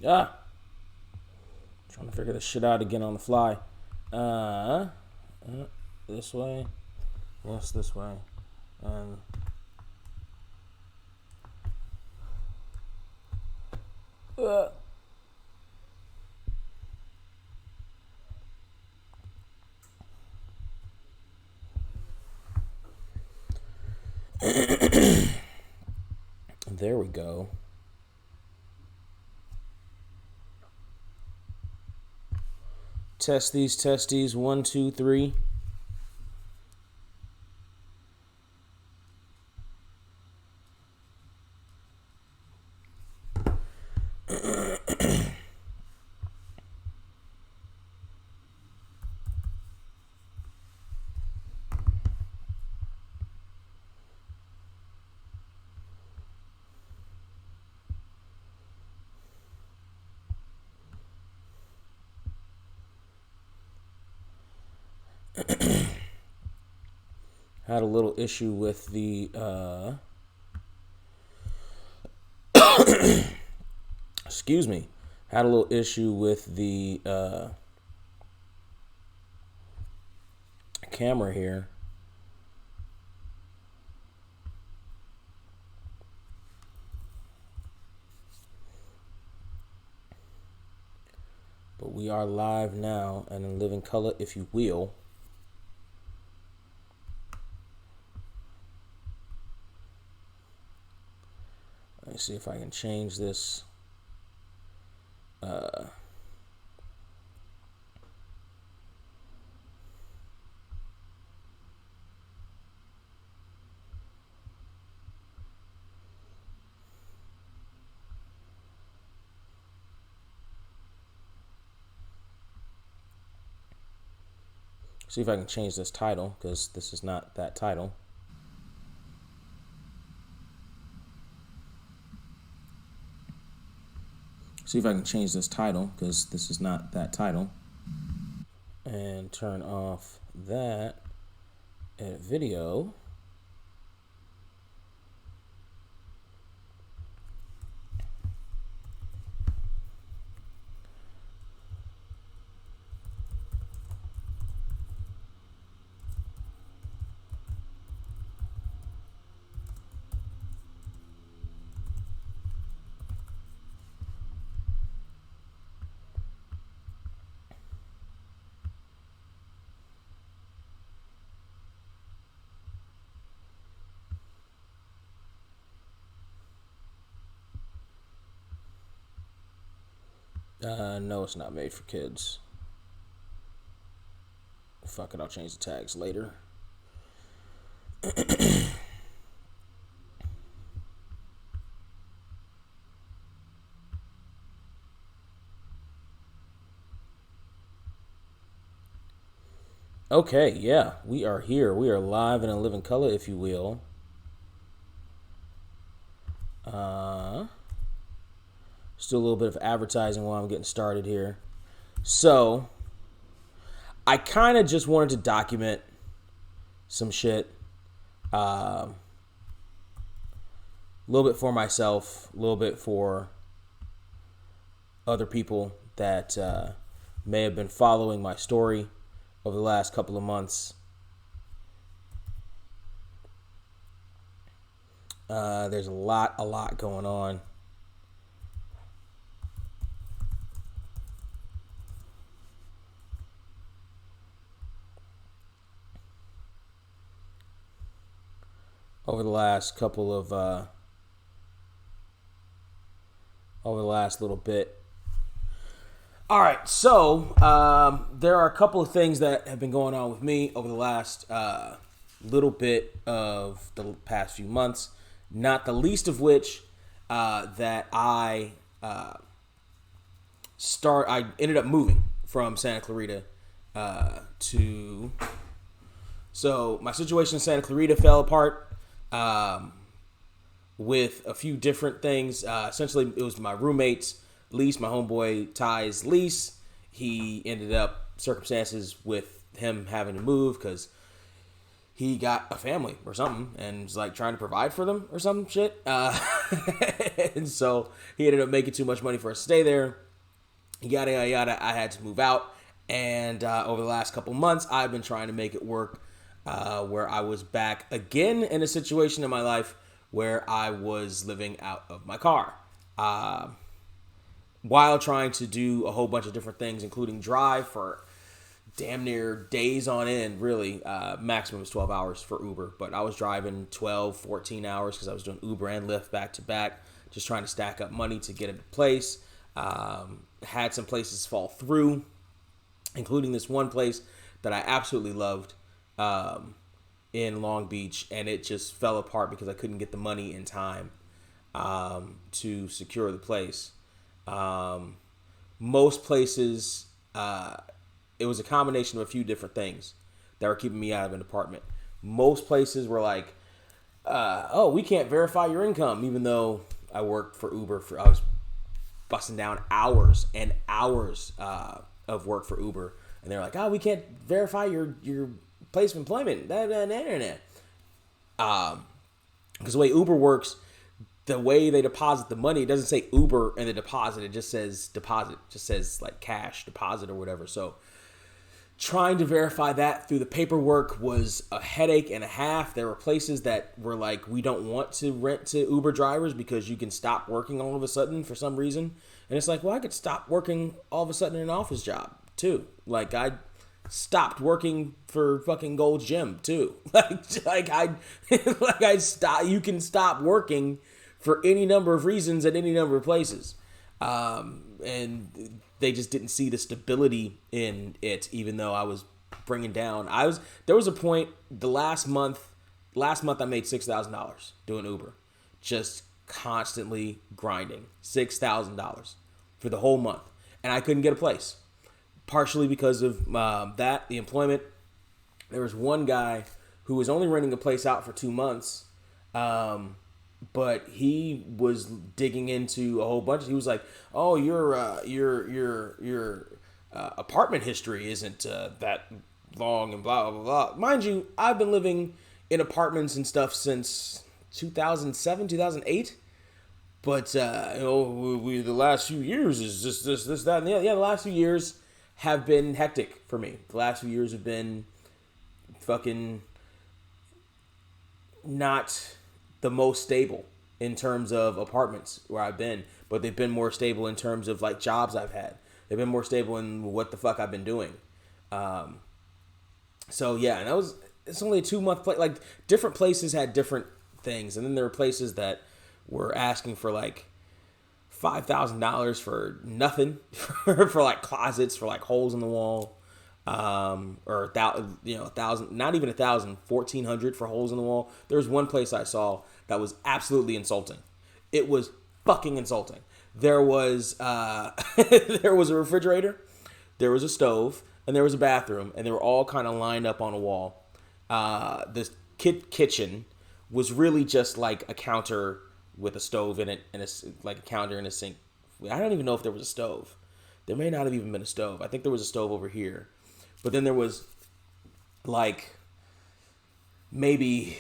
Ah, trying to figure this shit out again on the fly. Uh, this way. Yes, this way. And uh. There we go. Test these testes. 1, 2, 3. Had a little issue with the excuse me. Had a little issue with the camera here. But we are live now and in living color, if you will. Let me see if I can change this. See if I can change this title, because this is not that title. See if I can change this title, because this is not that title. And turn off that. Edit video. No, it's not made for kids. Fuck it, I'll change the tags later. Okay, yeah, we are here. We are live and in living color, if you will. Still a little bit of advertising while I'm getting started here. So, I kind of just wanted to document some shit. A little bit for myself, a little bit for other people that may have been following my story over the last couple of months. There's a lot going on. Over the last couple of, over the last little bit. All right, so there are a couple of things that have been going on with me over the last little bit of the past few months. Not the least of which that I ended up moving from Santa Clarita to. So my situation in Santa Clarita fell apart with a few different things. Essentially, it was my roommate's lease, my homeboy Ty's lease. He ended up circumstances with him having to move because he got a family or something and was like trying to provide for them or some shit. And so he ended up making too much money for us to stay there. Yada, yada, yada. I had to move out. And over the last couple months, I've been trying to make it work where I was back again in a situation in my life where I was living out of my car. While trying to do a whole bunch of different things, including drive for damn near days on end, really. Maximum was 12 hours for Uber, but I was driving 12, 14 hours because I was doing Uber and Lyft back to back, just trying to stack up money to get into place. Had some places fall through, including this one place that I absolutely loved in Long Beach, and it just fell apart because I couldn't get the money in time to secure the place. Most places, it was a combination of a few different things that were keeping me out of an apartment. Most places were like, oh, we can't verify your income, even though I worked for Uber. I was busting down hours and hours of work for Uber. And they're like, oh, we can't verify your place of employment. Because the way Uber works, the way they deposit the money, it doesn't say Uber in the deposit. It just says deposit. It just says like cash deposit or whatever. So trying to verify that through the paperwork was a headache and a half. There were places that were like, we don't want to rent to Uber drivers because you can stop working all of a sudden for some reason. And it's like, well, I could stop working all of a sudden in an office job too. Like I stopped working for fucking Gold's Gym too. I stop. You can stop working for any number of reasons at any number of places. And they just didn't see the stability in it, even though I was bringing down. There was a point last month I made $6,000 doing Uber, just constantly grinding $6,000 for the whole month. And I couldn't get a place, partially because of the employment. There was one guy who was only renting a place out for 2 months, but he was digging into a whole bunch. He was like, "Oh, your apartment history isn't that long," and blah blah blah. Mind you, I've been living in apartments and stuff since 2007, 2008. But the last few years is just this, that, and the other. Yeah, the last few years have been hectic for me. The last few years have been fucking not the most stable in terms of apartments where I've been, but they've been more stable in terms of like jobs I've had. They've been more stable in what the fuck I've been doing. So yeah, and it's only a 2-month play. Like different places had different things, and then there were places that were asking for like $5,000 for nothing, for like closets, for like holes in the wall. Or $1,000, not even $1,000, $1,400 for holes in the wall. There was one place I saw that was absolutely insulting. It was fucking insulting. There was there was a refrigerator, there was a stove, and there was a bathroom, and they were all kind of lined up on a wall. This kitchen was really just like a counter with a stove in it, and like a counter and a sink. I don't even know if there was a stove. There may not have even been a stove. I think there was a stove over here. But then there was like maybe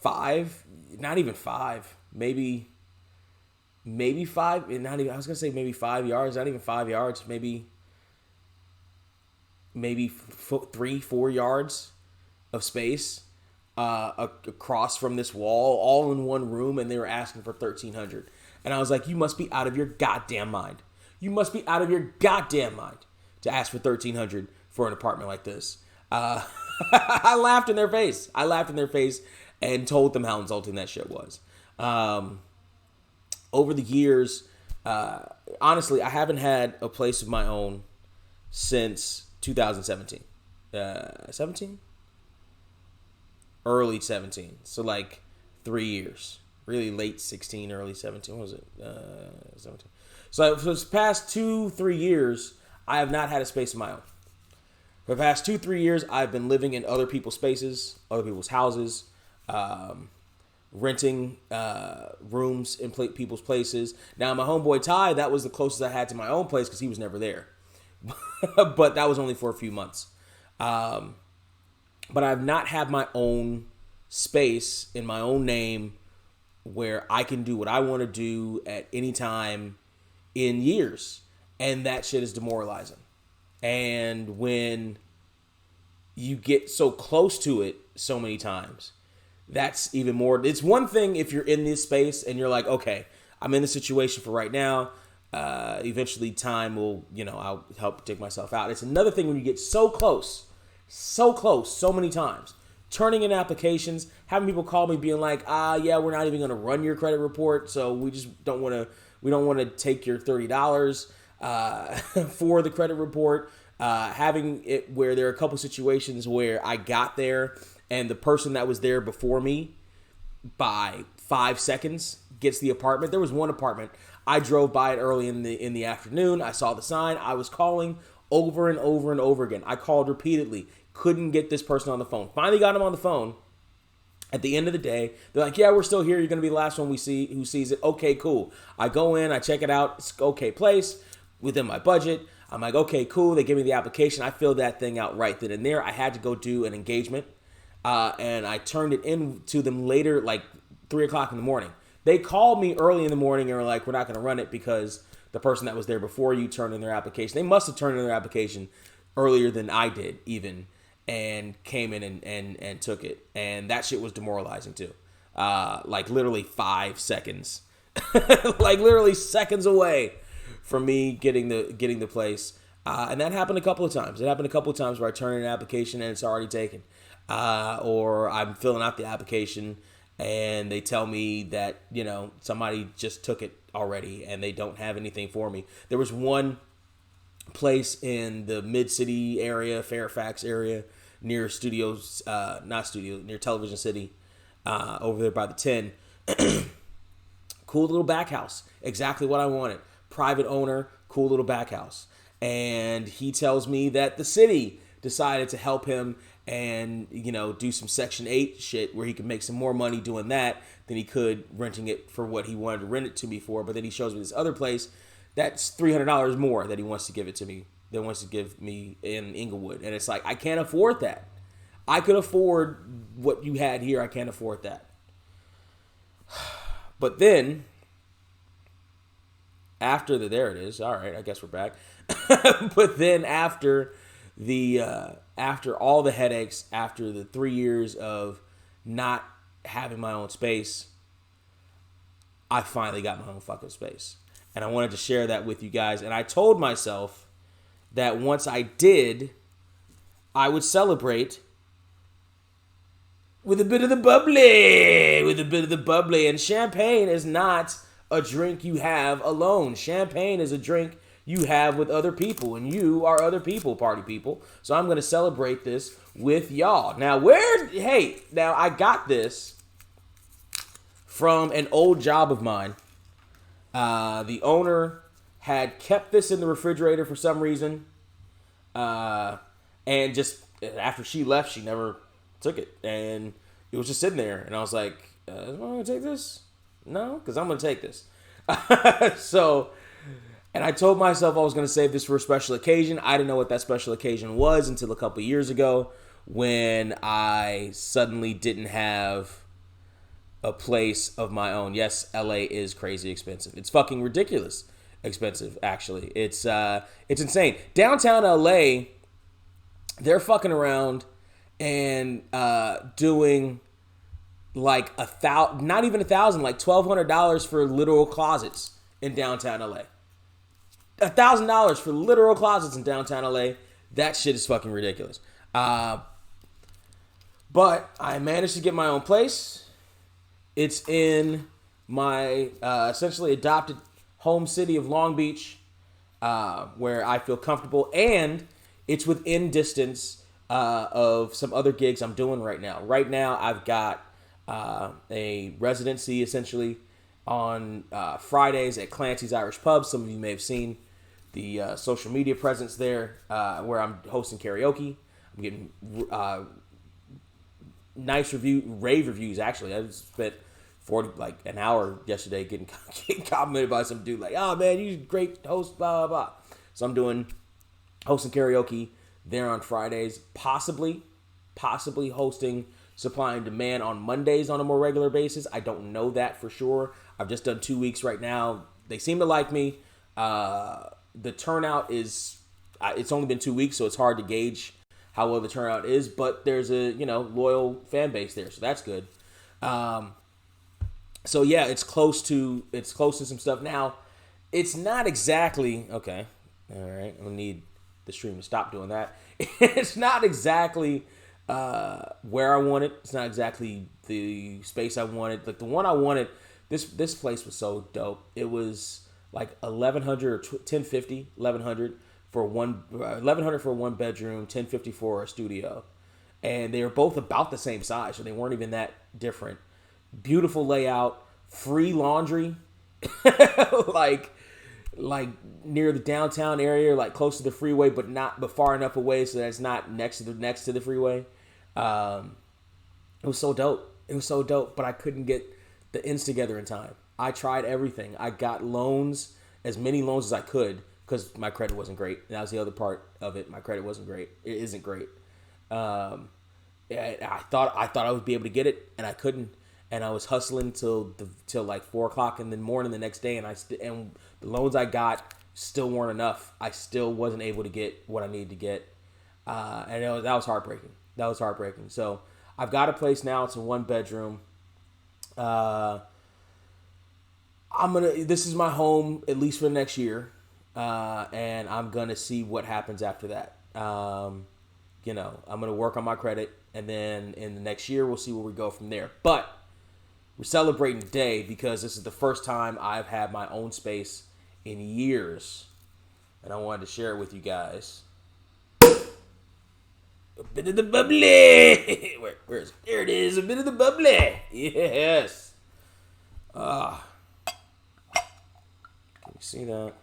5, not even 5, maybe 5, not even, I was going to say maybe 5 yards, not even 5 yards, maybe 3, 4 yards of space across from this wall, all in one room, and they were asking for $1,300. And I was like, you must be out of your goddamn mind. You must be out of your goddamn mind to ask for $1,300 for an apartment like this. I laughed in their face. And told them how insulting that shit was. Over the years, honestly, I haven't had a place of my own since 2017. 17? Early 17. So like 3 years. Really late 16, early 17. What was it? 17. So for the past 2-3 years, I have not had a space of my own. For the past 2-3 years, I've been living in other people's spaces, other people's houses, renting rooms in people's places. Now, my homeboy Ty, that was the closest I had to my own place because he was never there. But that was only for a few months. But I've not had my own space in my own name where I can do what I want to do at any time in years. And that shit is demoralizing. And when you get so close to it so many times, that's even more. It's one thing if you're in this space and you're like, okay, I'm in the situation for right now. Eventually time will, I'll help dig myself out. It's another thing when you get so close, so many times, turning in applications, having people call me being like, yeah, we're not even going to run your credit report. So we just don't want to take your $30 for the credit report. Having it where there are a couple situations where I got there and the person that was there before me by 5 seconds gets the apartment. There was one apartment. I drove by it early in the afternoon. I saw the sign. I was calling over and over and over again. I called repeatedly. Couldn't get this person on the phone. Finally got him on the phone. At the end of the day, they're like, yeah, we're still here. You're going to be the last one we see who sees it. Okay, cool. I go in. I check it out. It's okay place within my budget. I'm like, okay, cool. They give me the application. I filled that thing out right then and there. I had to go do an engagement. And I turned it in to them later, like 3 o'clock in the morning. They called me early in the morning and were like, we're not going to run it because the person that was there before you turned in their application. They must have turned in their application earlier than I did even, and came in and took it. And that shit was demoralizing too. Like literally 5 seconds. Like literally seconds away from me getting the place. And that happened a couple of times. It happened a couple of times where I turn in an application and it's already taken. Or I'm filling out the application and they tell me that, somebody just took it already and they don't have anything for me. There was one place in the Mid-City area, Fairfax area, near studios, near Television City, over there by the 10. Cool little back house. Exactly what I wanted. Private owner, cool little back house. And he tells me that the city decided to help him and, do some Section 8 shit where he could make some more money doing that than he could renting it for what he wanted to rent it to me for. But then he shows me this other place that's $300 more that he wants to give it to me, that wants to give me in Inglewood. And it's like, I can't afford that. I could afford what you had here. I can't afford that. But then, there it is. All right, I guess we're back. But then after all the headaches, after the 3 years of not having my own space, I finally got my own fucking space. And I wanted to share that with you guys. And I told myself that once I did, I would celebrate with a bit of the bubbly. And champagne is not a drink you have alone. Champagne is a drink you have with other people, and you are other people, party people. So I'm going to celebrate this with y'all. Now, I got this from an old job of mine. The owner had kept this in the refrigerator for some reason. And just after she left, she never took it. And it was just sitting there. And I was like, am I going to take this? No, because I'm going to take this. And I told myself I was going to save this for a special occasion. I didn't know what that special occasion was until a couple years ago when I suddenly didn't have a place of my own. Yes, LA is crazy expensive. It's fucking ridiculous expensive, actually. It's insane. Downtown LA, they're fucking around and doing like not even $1,000, like $1,200 for literal closets in downtown LA. $1,000 for literal closets in downtown LA. That shit is fucking ridiculous. But I managed to get my own place. It's in my essentially adopted home city of Long Beach, where I feel comfortable, and it's within distance of some other gigs I'm doing right now. Right now, I've got a residency essentially on Fridays at Clancy's Irish Pub. Some of you may have seen the social media presence there, where I'm hosting karaoke. I'm getting nice rave reviews. Actually, I spent an hour yesterday getting complimented by some dude like, "Oh man, you're a great host." Blah blah blah. So I'm hosting karaoke there on Fridays. Possibly hosting supply and demand on Mondays on a more regular basis. I don't know that for sure. I've just done 2 weeks right now. They seem to like me. The turnout is, it's only been 2 weeks, so it's hard to gauge how well the turnout is, but there's a, loyal fan base there, so that's good. So yeah, it's close to some stuff. Now, it's not exactly, okay, all right, I'm gonna need the stream to stop doing that. It's not exactly where I wanted. It's not exactly the space I wanted. Like the one I wanted, this place was so dope. It was like 1,100 or 1,050, 1,100 for one 1,100 for a 1 bedroom, 1,050 for a studio, and they were both about the same size, so they weren't even that different. Beautiful layout, free laundry, like near the downtown area, like close to the freeway, but far enough away so that it's not next to the freeway. It was so dope. It was so dope, but I couldn't get the ends together in time. I tried everything. I got loans, as many loans as I could, because my credit wasn't great. And that was the other part of it. My credit wasn't great. It isn't great. I thought I would be able to get it, and I couldn't. And I was hustling till like 4:00 in the morning the next day, and and the loans I got still weren't enough. I still wasn't able to get what I needed to get, and that was heartbreaking. That was heartbreaking. So I've got a place now. It's a 1 bedroom. This is my home at least for the next year, and I'm gonna see what happens after that. I'm gonna work on my credit, and then in the next year we'll see where we go from there. But we're celebrating today because this is the first time I've had my own space in years, and I wanted to share it with you guys. A bit of the bubbly. Where is it? There it is. A bit of the bubbly. Yes. Can you see that?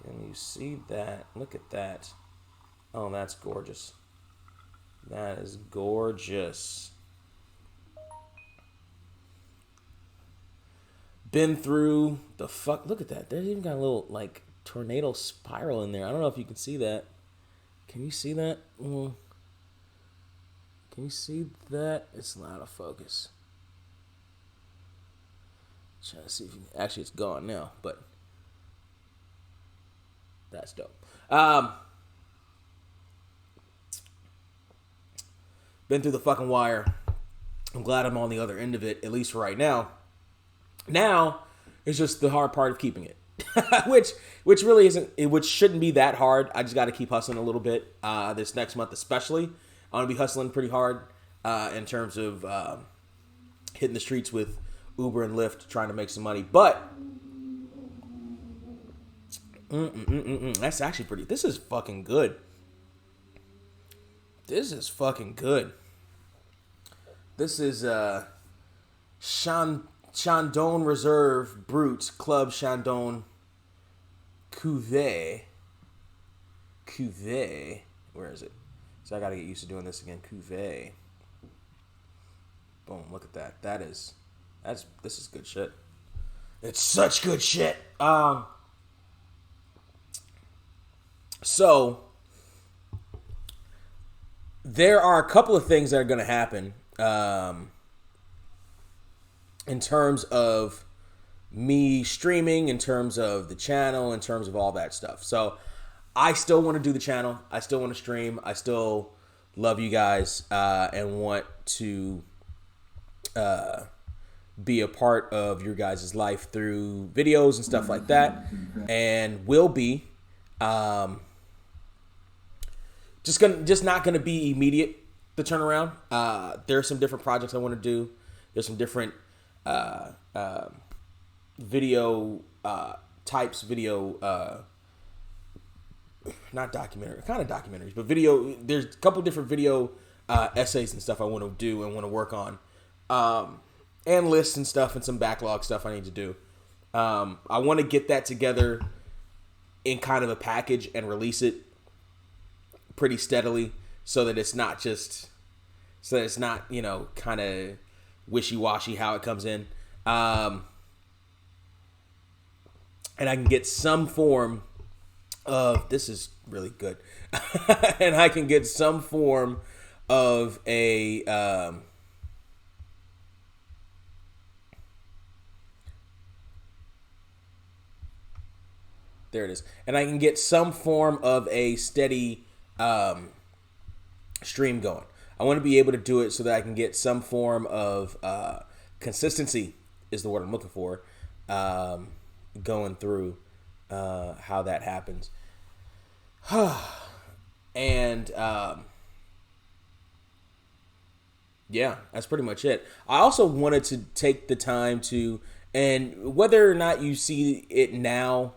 Can you see that? Look at that. Oh, that's gorgeous. That is gorgeous. Been through the fuck. Look at that. There's even got a little like tornado spiral in there. I don't know if you can see that. Can you see that? Can you see that? It's not out of focus. Trying to see if you can. Actually, it's gone now, but that's dope. Been through the fucking wire. I'm glad I'm on the other end of it, at least for right now. Now, it's just the hard part of keeping it, which really isn't, which shouldn't be that hard. I just got to keep hustling a little bit. This next month, especially, I'm gonna be hustling pretty hard in terms of hitting the streets with Uber and Lyft, trying to make some money. But that's actually pretty. This is fucking good. This is fucking good. This is Chandon Reserve Brut Club Chandon Cuvée. Where is it? So I got to get used to doing this again. Cuvée. Boom, look at that. This is good shit. It's such good shit. So there are a couple of things that are going to happen in terms of me streaming, in terms of the channel, in terms of all that stuff. So I still want to do the channel. I still want to stream. I still love you guys and want to be a part of your guys' life through videos and stuff like that. And will be just not gonna be immediate, the turnaround. There are some different projects I want to do. There's some different video types, not documentary, kind of documentaries, but video. There's a couple different video essays and stuff I want to do and want to work on, and lists and stuff and some backlog stuff I need to do. I want to get that together in kind of a package and release it pretty steadily, so that it's not kind of wishy-washy how it comes in, and I can get some form of, this is really good, and I can get some form of a there it is, and I can get some form of a steady stream going. I want to be able to do it so that I can get some form of consistency is the word I'm looking for, going through how that happens. And yeah, that's pretty much it. I also wanted to take the time to, and whether or not you see it now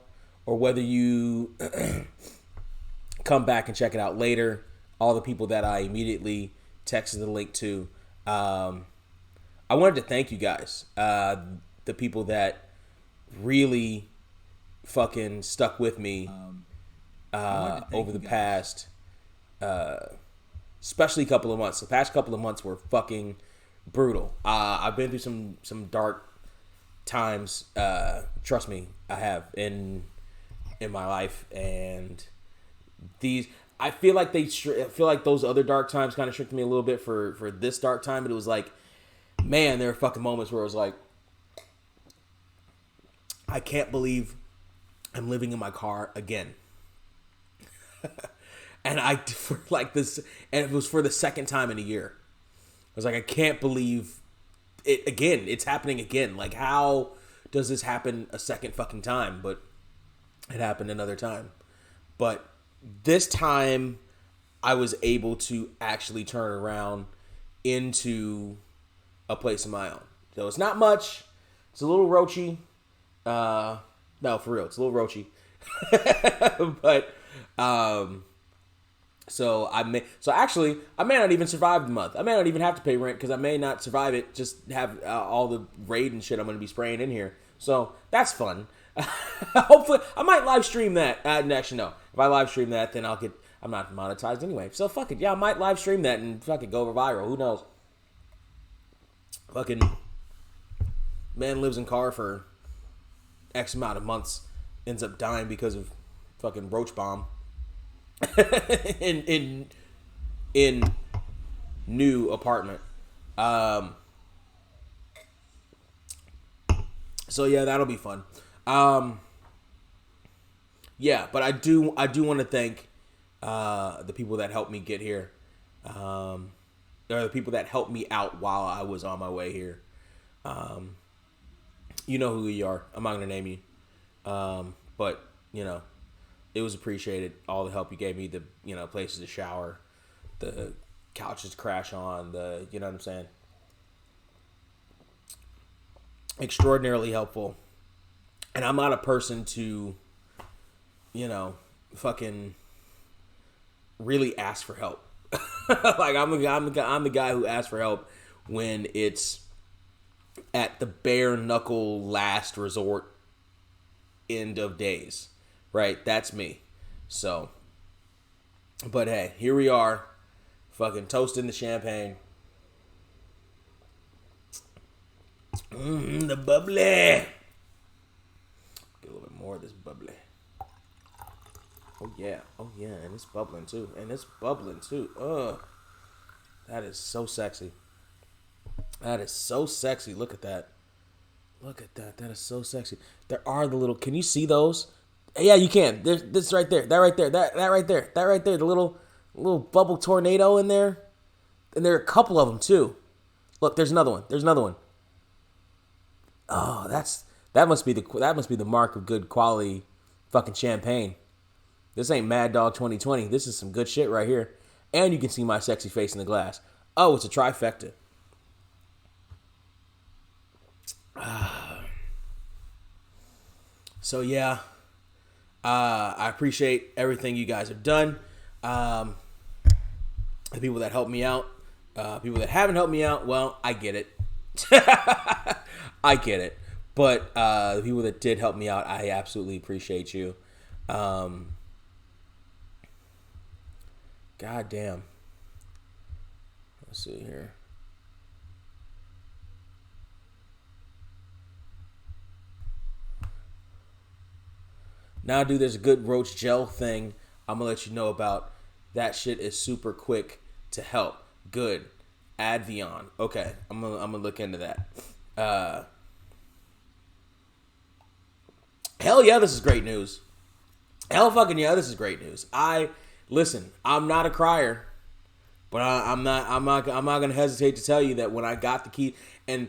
or whether you come back and check it out later, all the people that I immediately texted the link to, I wanted to thank you guys, the people that really fucking stuck with me over the past, especially couple of months. The past couple of months were fucking brutal. I've been through some dark times. Trust me, I have in my life, and I feel like those other dark times kind of tricked me a little bit for this dark time. But it was like, man, there were fucking moments where it was like, I can't believe I'm living in my car again. And for like this, and it was for the second time in a year. I was like, I can't believe it again. It's happening again. Like, how does this happen a second fucking time? But it happened another time. But this time, I was able to actually turn around into a place of my own. So it's not much. It's a little roachy. No, for real, it's a little roachy. But so I may not even survive the month. I may not even have to pay rent because I may not survive it. Just have all the raid and shit I'm going to be spraying in here. So that's fun. Hopefully, I might live stream that. Actually, no. If I live stream that, then I'm not monetized anyway. So fuck it. Yeah, I might live stream that and fucking go over viral. Who knows? Fucking man lives in car for X amount of months, ends up dying because of fucking roach bomb. in new apartment. So yeah, that'll be fun. Yeah, but I do want to thank the people that helped me get here. Or the people that helped me out while I was on my way here. You know who you are. I'm not gonna name you. But you know, it was appreciated. All the help you gave me, the places to shower, the couches to crash on, you know what I'm saying? Extraordinarily helpful. And I'm not a person to, fucking really ask for help. Like I'm the guy who asks for help when it's at the bare knuckle last resort end of days. Right? That's me. So, but hey, here we are, fucking toasting the champagne. The bubbly. Get a little bit more of this bubbly. Oh yeah, and it's bubbling too. Ugh, that is so sexy. That is so sexy. Look at that. That is so sexy. There are the little. Can you see those? Yeah, you can. There's this right there. That right there. That right there. That right there. The little bubble tornado in there. And there are a couple of them too. Look, there's another one. Oh, that must be the mark of good quality fucking champagne. This ain't Mad Dog 2020. This is some good shit right here. And you can see my sexy face in the glass. Oh, it's a trifecta. So yeah. I appreciate everything you guys have done. The people that helped me out. People that haven't helped me out, well, I get it. I get it. But the people that did help me out, I absolutely appreciate you. God damn. Let's see here. Now, dude, there's a good roach gel thing I'm going to let you know about. That shit is super quick to help. Good. Advion. Okay, I'm gonna look into that. Uh, hell yeah, this is great news. Hell fucking yeah, this is great news. Listen. I'm not a crier, but I'm not gonna hesitate to tell you that when I got the key and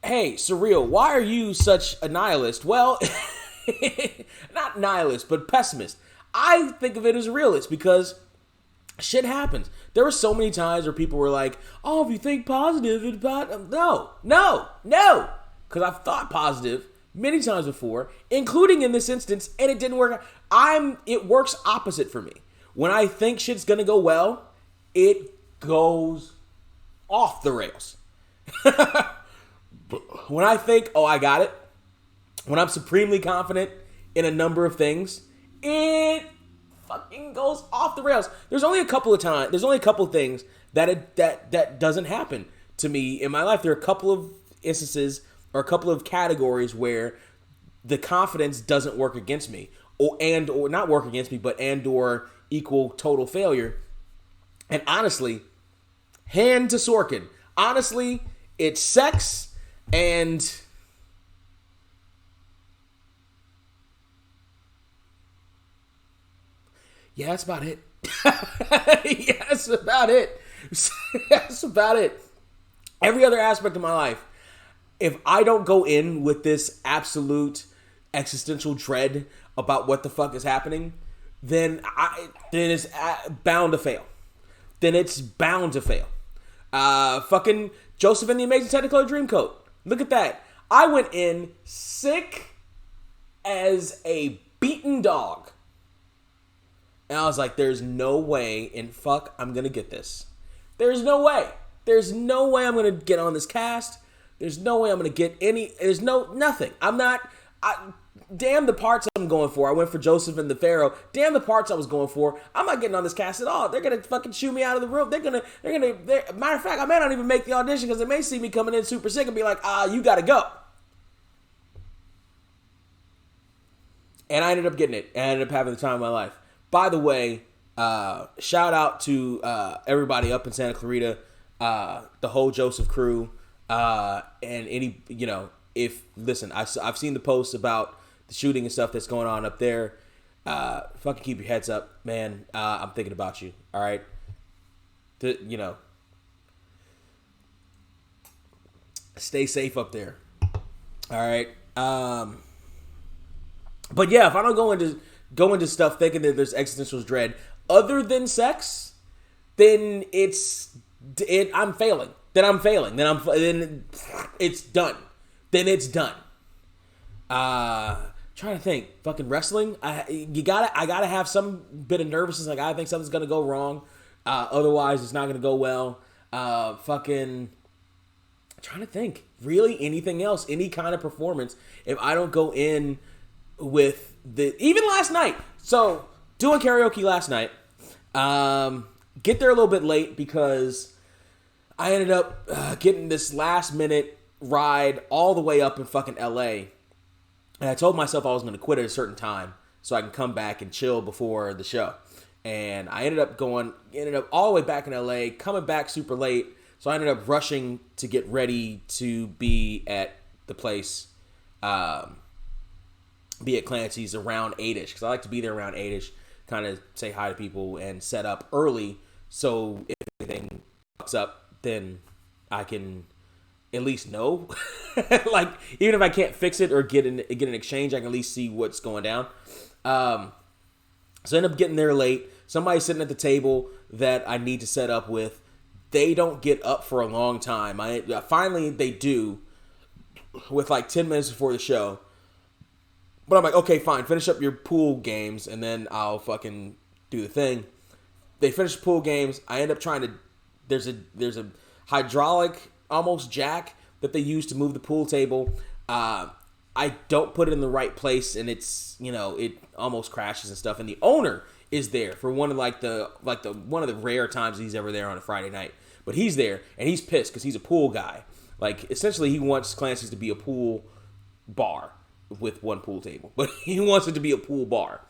hey, Surreal, why are you such a nihilist? Well, not nihilist, but pessimist. I think of it as a realist because shit happens. There were so many times where people were like, "Oh, if you think positive, it's bad." No, because I've thought positive many times before, including in this instance, and it didn't work. It works opposite for me. When I think shit's gonna go well, it goes off the rails. When I think, oh, I got it, when I'm supremely confident in a number of things, it fucking goes off the rails. There's only a couple of things that doesn't happen to me in my life. There are a couple of instances or a couple of categories where the confidence doesn't work against me, or not work against me, but or equal total failure. And honestly, hand to Sorkin. Honestly, it's sex and yeah, that's about it. Yeah, that's about it. That's about it. Every other aspect of my life, if I don't go in with this absolute existential dread about what the fuck is happening, then it's bound to fail. Then it's bound to fail. Fucking Joseph and the Amazing Technicolor Dreamcoat. Look at that. I went in sick as a beaten dog. And I was like, there's no way in fuck I'm going to get this. There's no way. There's no way I'm going to get on this cast. There's no way I'm going to get any. There's nothing. Damn the parts I'm going for. I went for Joseph and the Pharaoh. Damn the parts I was going for. I'm not getting on this cast at all. They're going to fucking shoo me out of the room. Matter of fact, I may not even make the audition because they may see me coming in super sick and be like, you got to go. And I ended up getting it. And I ended up having the time of my life. By the way, shout out to everybody up in Santa Clarita, the whole Joseph crew, and any, listen, I've seen the posts about the shooting and stuff that's going on up there. Fucking keep your heads up, man. I'm thinking about you, all right? Stay safe up there, all right? But yeah, if I don't go into stuff thinking that there's existential dread other than sex, then I'm failing. Then it's done. Then it's done. Trying to think. Fucking wrestling. I gotta have some bit of nervousness. Like I think something's gonna go wrong. Otherwise, it's not gonna go well. Fucking trying to think. Really, anything else? Any kind of performance? If I don't go in with even last night. So doing karaoke last night. Get there a little bit late because I ended up getting this last minute ride all the way up in fucking LA. And I told myself I was going to quit at a certain time so I can come back and chill before the show. And I ended up all the way back in LA, coming back super late. So I ended up rushing to get ready to be at the place, be at Clancy's around 8-ish. Because I like to be there around 8-ish, kind of say hi to people and set up early. So if anything fucks up, then I can at least know. Like, even if I can't fix it or get an exchange, I can at least see what's going down. So I end up getting there late. Somebody's sitting at the table that I need to set up with. They don't get up for a long time. Finally, they do with like 10 minutes before the show. But I'm like, okay, fine. Finish up your pool games, and then I'll fucking do the thing. They finish the pool games. I end up trying to... There's a hydraulic almost jack that they use to move the pool table. I don't put it in the right place, and it's, it almost crashes and stuff. And the owner is there for one of the rare times he's ever there on a Friday night. But he's there, and he's pissed because he's a pool guy. Like, essentially, he wants Clancy's to be a pool bar with one pool table, but he wants it to be a pool bar.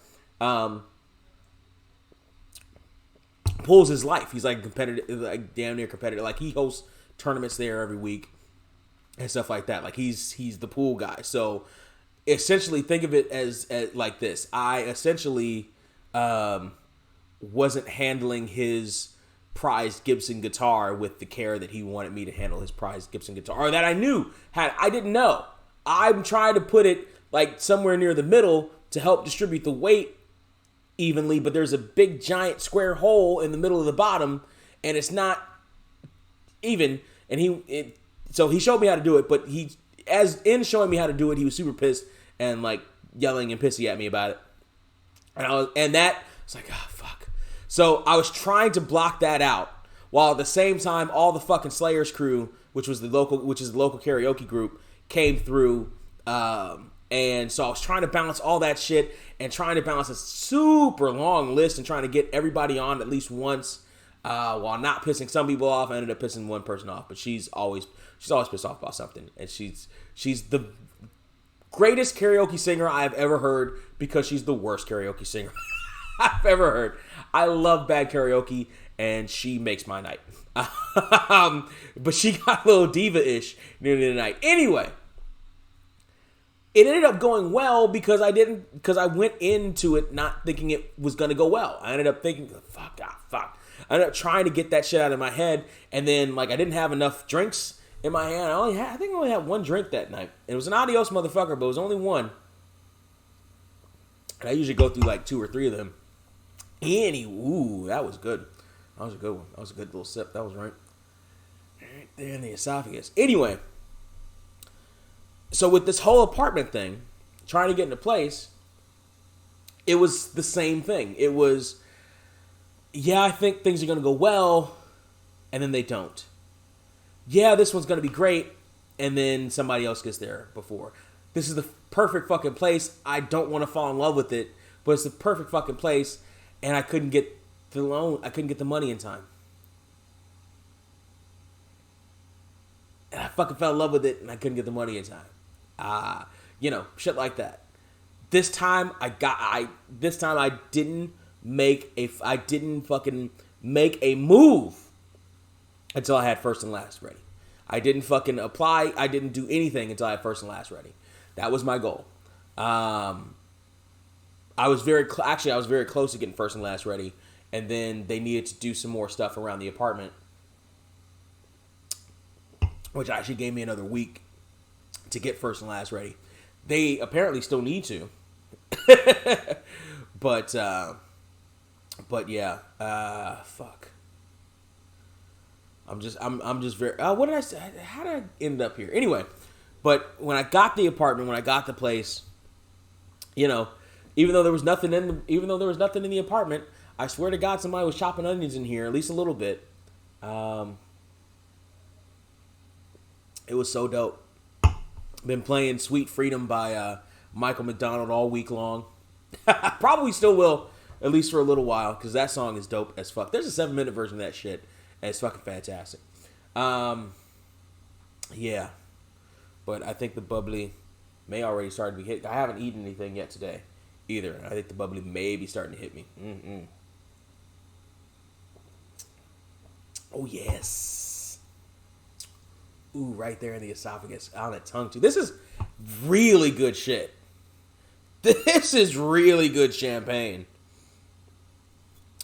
Pool's his life. He's like competitive, like damn near competitive. Like he hosts tournaments there every week and stuff like that. Like he's the pool guy. So essentially, think of it as like this. I essentially wasn't handling his prized Gibson guitar with the care that he wanted me to handle his prized Gibson guitar, or that I knew had. I didn't know. I'm trying to put it like somewhere near the middle to help distribute the weight evenly, but there's a big giant square hole in the middle of the bottom, and it's not even. And so he showed me how to do it, but as in showing me how to do it, he was super pissed and like yelling and pissy at me about it. And that was like, oh fuck. So I was trying to block that out, while at the same time all the fucking Slayers crew, which is the local karaoke group, came through. And so I was trying to balance all that shit and trying to balance a super long list and trying to get everybody on at least once, while not pissing some people off. I ended up pissing one person off, but she's always pissed off about something, and she's the greatest karaoke singer I've ever heard, because she's the worst karaoke singer I've ever heard. I love bad karaoke, and she makes my night. But she got a little diva-ish near the end of the night. Anyway, it ended up going well because I went into it not thinking it was going to go well. I ended up thinking, fuck. I ended up trying to get that shit out of my head, and then like I didn't have enough drinks in my hand. I think I only had one drink that night. It was an adios motherfucker, but it was only one. And I usually go through like 2 or 3 of them. Ooh, that was good. That was a good one. That was a good little sip. That was right there in the esophagus. Anyway, so with this whole apartment thing, trying to get into place, it was the same thing. It was, yeah, I think things are going to go well, and then they don't. Yeah, this one's going to be great, and then somebody else gets there before. This is the perfect fucking place. I don't want to fall in love with it, but it's the perfect fucking place, and I couldn't get the loan. I couldn't get the money in time. And I fucking fell in love with it, and I couldn't get the money in time. Shit like that. This time I didn't fucking make a move until I had first and last ready. I didn't fucking apply. I didn't do anything until I had first and last ready. That was my goal. I was very close to getting first and last ready, and then they needed to do some more stuff around the apartment, which actually gave me another week to get first and last ready. They apparently still need to, but yeah, fuck. I'm just very. What did I say? How did I end up here? Anyway, but when I got the apartment, when I got the place, even though there was nothing in the apartment, I swear to God, somebody was chopping onions in here, at least a little bit. It was so dope. Been playing "Sweet Freedom" by Michael McDonald all week long. Probably still will, at least for a little while, because that song is dope as fuck. There's a 7-minute version of that shit, and it's fucking fantastic. Yeah. But I think the bubbly may already start to be hit. I haven't eaten anything yet today either. I think the bubbly may be starting to hit me. Oh, yes. Ooh, right there in the esophagus. On the tongue, too. This is really good shit. This is really good champagne.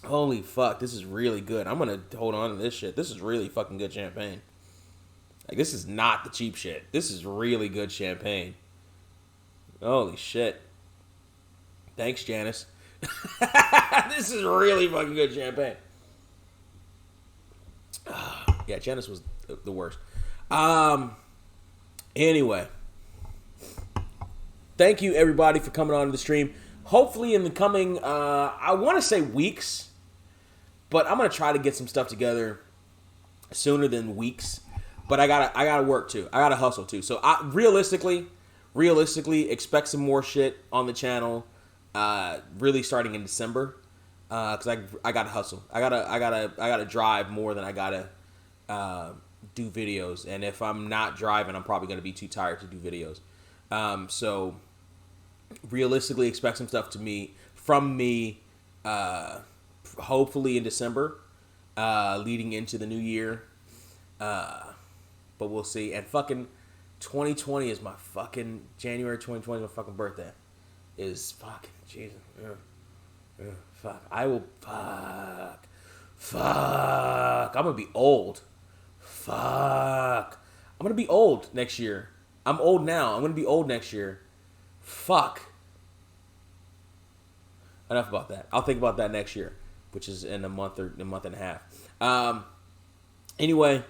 Holy fuck, this is really good. I'm going to hold on to this shit. This is really fucking good champagne. Like, this is not the cheap shit. This is really good champagne. Holy shit. Thanks, Janice. This is really fucking good champagne. Yeah, Janice was the worst. Anyway. Thank you, everybody, for coming on to the stream. Hopefully in the coming, I want to say weeks, but I'm going to try to get some stuff together sooner than weeks. But I gotta work too. I gotta hustle too. So realistically, expect some more shit on the channel. Really starting in December, because I gotta hustle. I gotta drive more than I gotta do videos. And if I'm not driving, I'm probably gonna be too tired to do videos. So realistically, expect some stuff from me. Hopefully in December. leading into the new year. But we'll see. And fucking 2020 is my fucking January 2020 is my fucking birthday. Is fucking Jesus. Fuck. I will fuck. Fuck. I'm gonna be old. Fuck. I'm gonna be old next year. I'm old now. I'm gonna be old next year. Fuck. Enough about that. I'll think about that next year, which is in a month or a month and a half. Anyway,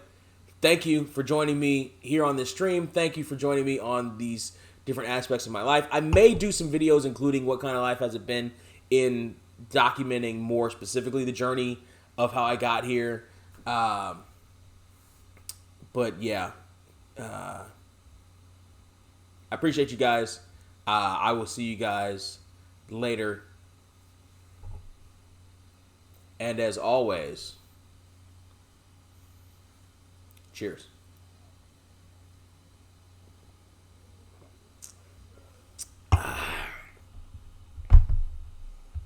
thank you for joining me here on this stream. Thank you for joining me on these different aspects of my life. I may do some videos including what kind of life has it been in documenting more specifically the journey of how I got here. But yeah, I appreciate you guys. I will see you guys later. And as always, cheers.